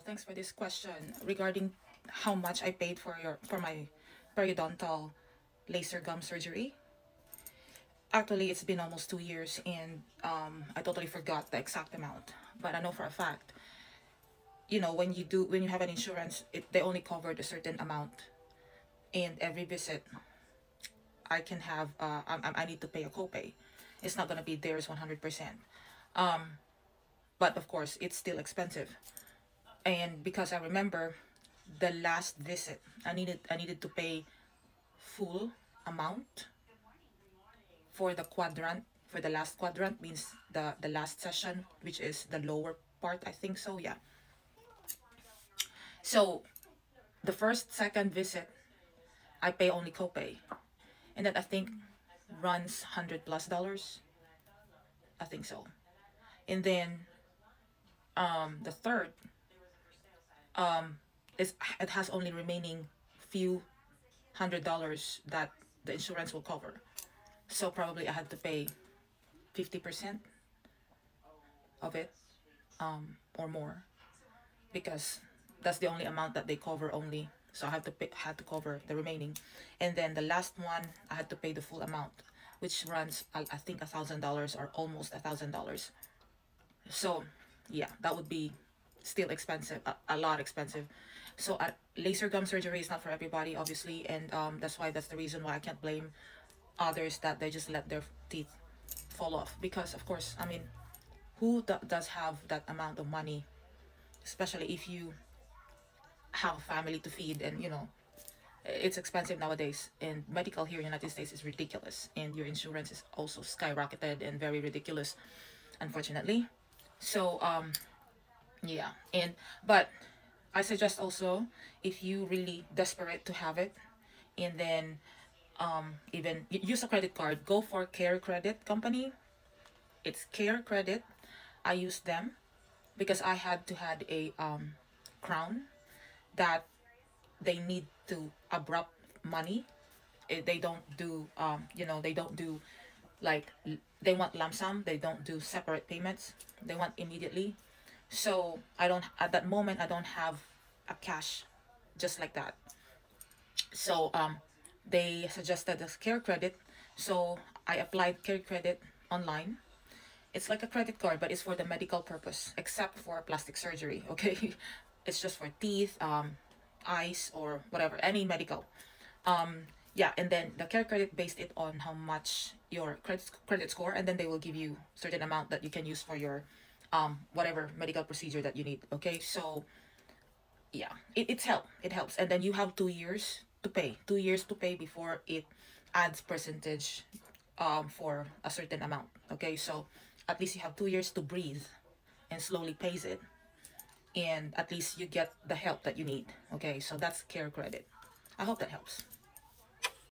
thanks for this question regarding how much I paid for my periodontal laser gum surgery. Actually, it's been almost 2 years, and I totally forgot the exact amount. But I know for a fact, when you have an insurance, they only covered a certain amount, and every visit, I can have I need to pay a copay. It's not gonna be theirs 100%. But of course, it's still expensive. And because I remember the last visit, I needed to pay full amount for the last quadrant, means the last session, which is the lower part, I think so, yeah. So the first second visit, I pay only copay, and that I think runs $100+, I think so. And then the third, it has only remaining few $100 that the insurance will cover. So probably I had to pay 50% of it, or more, because that's the only amount that they cover only. So I had to cover the remaining. And then the last one, I had to pay the full amount, which runs I think $1,000 or almost $1,000. So yeah, that would be still expensive, a lot expensive. So laser gum surgery is not for everybody, obviously, and that's the reason why I can't blame others that they just let their teeth fall off, because of course, I mean, who does have that amount of money, especially if you have family to feed, and it's expensive nowadays, and medical here in the United States is ridiculous, and your insurance is also skyrocketed and very ridiculous, unfortunately. So yeah, but I suggest also, if you really desperate to have it, and then even use a credit card, go for Care Credit company. It's Care Credit. I use them because I had to had a crown that they need to abrupt money. They don't do they don't do, like, they want lump sum. They don't do separate payments. They want immediately. So I don't, at that moment, I don't have a cash just like that. So they suggested this Care Credit, so I applied Care Credit online. It's like a credit card, but it's for the medical purpose, except for plastic surgery, okay? It's just for teeth, eyes, or whatever, any medical. Yeah, and then the Care Credit based it on how much your credit score, and then they will give you certain amount that you can use for your whatever medical procedure that you need, okay? So yeah, it helps, and then you have 2 years to pay, before it adds percentage for a certain amount, okay? So at least you have 2 years to breathe and slowly pays it, and at least you get the help that you need, okay? So that's Care Credit. I hope that helps.